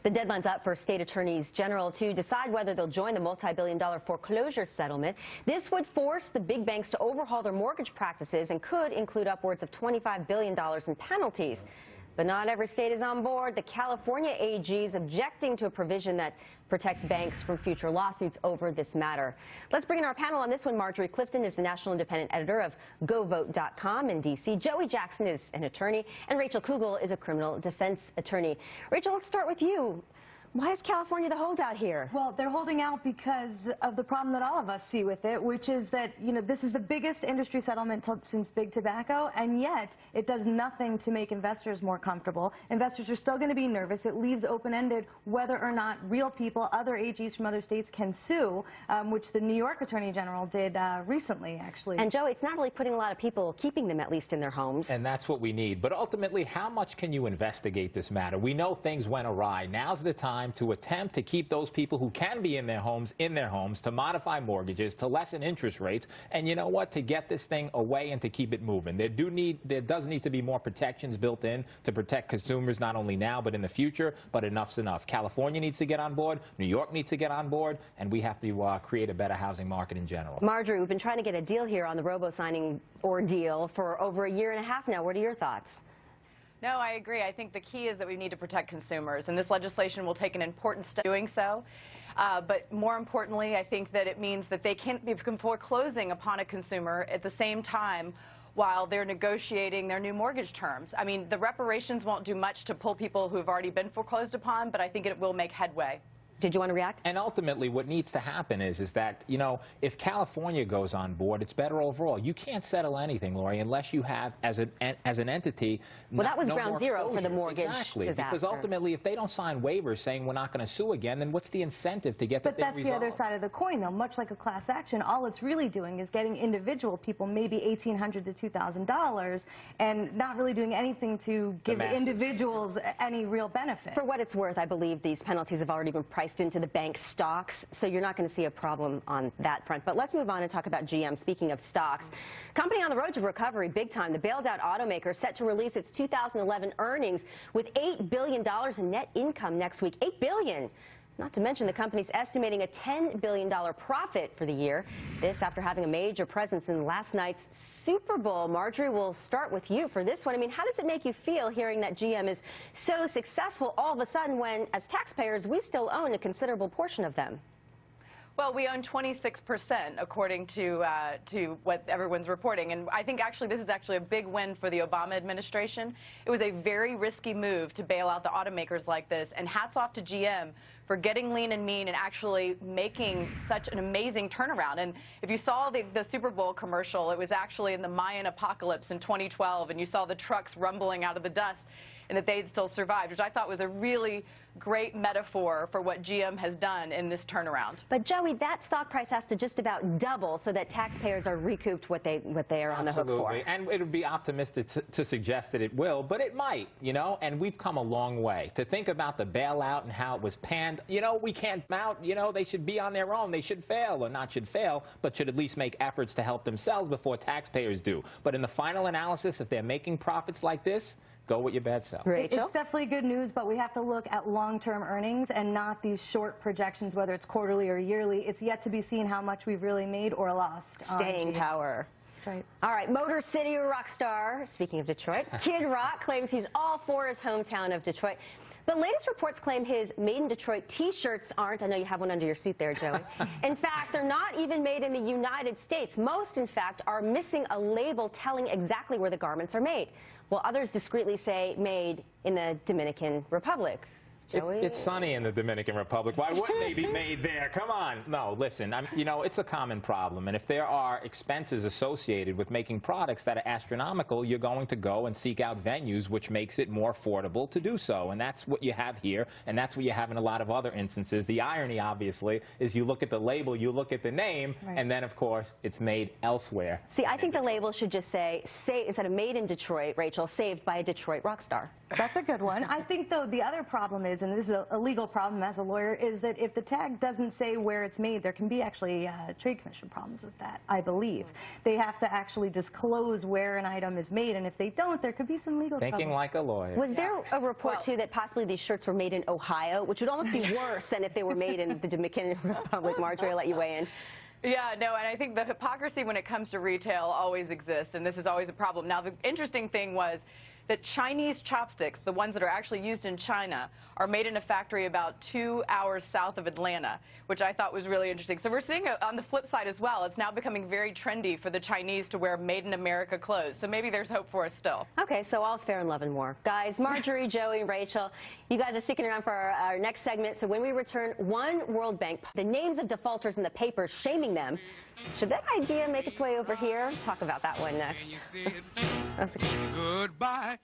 The deadline's up for state attorneys general to decide whether they'll join the multi-billion-dollar foreclosure settlement. This would force the big banks to overhaul their mortgage practices and could include upwards of $25 billion in penalties. But not every state is on board. The California AG is objecting to a provision that protects banks from future lawsuits over this matter. Let's bring in our panel on this one. Marjorie Clifton is the national independent editor of GoVote.com in D.C. Joey Jackson is an attorney, and Rachel Kugel is a criminal defense attorney. Rachel, let's start with you. Why is California the holdout here? Well, they're holding out because of the problem that all of us see with it, which is that, this is the biggest industry settlement since Big Tobacco, and yet it does nothing to make investors more comfortable. Investors are still going to be nervous. It leaves open-ended whether or not real people, other AGs from other states, can sue, which the New York Attorney General did recently, actually. And, Joey, it's not really putting a lot of people, keeping them at least in their homes. And that's what we need. But ultimately, how much can you investigate this matter? We know things went awry. Now's the time to attempt to keep those people who can be in their homes, to modify mortgages, to lessen interest rates, and you know what, to get this thing away and to keep it moving. There does need to be more protections built in to protect consumers, not only now but in the future, but enough's enough. California needs to get on board, New York needs to get on board, and we have to create a better housing market in general. Marjorie, we've been trying to get a deal here on the robo-signing ordeal for over a year and a half now. What are your thoughts? No, I agree. I think the key is that we need to protect consumers, and this legislation will take an important step doing so. But more importantly, I think that it means that they can't be foreclosing upon a consumer at the same time while they're negotiating their new mortgage terms. I mean, the reparations won't do much to pull people who have already been foreclosed upon, but I think it will make headway. Did you want to react? And ultimately, what needs to happen is that, if California goes on board, it's better overall. You can't settle anything, Lori, unless you have, as an entity, well, that was ground zero for the mortgage disaster. Because ultimately, if they don't sign waivers saying we're not going to sue again, then what's the incentive to get the thing resolved? But that's the other side of the coin, though. Much like a class action, all it's really doing is getting individual people maybe $1,800 to $2,000 and not really doing anything to give individuals any real benefit. For what it's worth, I believe these penalties have already been priced into the bank stocks, so you're not going to see a problem on that front. But let's move on and talk about GM. Speaking of stocks, company on the road to recovery big time. The bailed-out automaker set to release its 2011 earnings with $8 billion in net income next week. $8 billion. Not to mention the company's estimating a $10 billion profit for the year. This after having a major presence in last night's Super Bowl. Marjorie, we'll start with you for this one. I mean, how does it make you feel hearing that GM is so successful all of a sudden when, as taxpayers, we still own a considerable portion of them? Well, we own 26%, according to what everyone's reporting. And I think actually this is actually a big win for the Obama administration. It was a very risky move to bail out the automakers like this. And hats off to GM for getting lean and mean and actually making such an amazing turnaround. And if you saw the Super Bowl commercial, it was actually in the Mayan apocalypse in 2012, and you saw the trucks rumbling out of the dust, and that they'd still survived, which I thought was a really great metaphor for what GM has done in this turnaround. But Joey, that stock price has to just about double so that taxpayers are recouped what they are on the hook for. And it would be optimistic to suggest that it will, but it might, and we've come a long way. To think about the bailout and how it was panned, we can't mount, they should be on their own. They should fail, or not should fail, but should at least make efforts to help themselves before taxpayers do. But in the final analysis, if they're making profits like this, go with your bad self. Rachel? It's definitely good news, but we have to look at long-term earnings and not these short projections, whether it's quarterly or yearly. It's yet to be seen how much we've really made or lost. Staying power. That's right. All right, Motor City rock star, speaking of Detroit, Kid Rock claims he's all for his hometown of Detroit. But latest reports claim his Made in Detroit T-shirts aren't. I know you have one under your seat there, Joey. In fact, they're not even made in the United States. Most, in fact, are missing a label telling exactly where the garments are made, while others discreetly say made in the Dominican Republic. Joey? It's sunny in the Dominican Republic. Why wouldn't they be made there? Come on. No, listen, it's a common problem. And if there are expenses associated with making products that are astronomical, you're going to go and seek out venues which makes it more affordable to do so. And that's what you have here, and that's what you have in a lot of other instances. The irony, obviously, is you look at the label, you look at the name, right, and then, of course, it's made elsewhere. See, I think the label should just say, instead of made in Detroit, Rachel, saved by a Detroit rock star. That's a good one. I think, though, the other problem is and this is a legal problem as a lawyer, is that if the tag doesn't say where it's made, there can be actually trade commission problems with that, I believe. They have to actually disclose where an item is made, and if they don't, there could be some legal Thinking trouble. like a lawyer. Was there a report, too, that possibly these shirts were made in Ohio, which would almost be worse than if they were made in the Dominican Republic? Marjorie, I'll let you weigh in. Yeah, no, and I think the hypocrisy when it comes to retail always exists, and this is always a problem. Now, the interesting thing was that Chinese chopsticks, the ones that are actually used in China, are made in a factory about 2 hours south of Atlanta, which I thought was really interesting. So we're seeing on the flip side as well, it's now becoming very trendy for the Chinese to wear made in America clothes. So maybe there's hope for us still. Okay, so all's fair in love and war. Guys, Marjorie, Joey, and Rachel, you guys are sticking around for our next segment. So when we return, one World Bank, the names of defaulters in the papers shaming them. Should that idea make its way over here? Talk about that one next. Goodbye.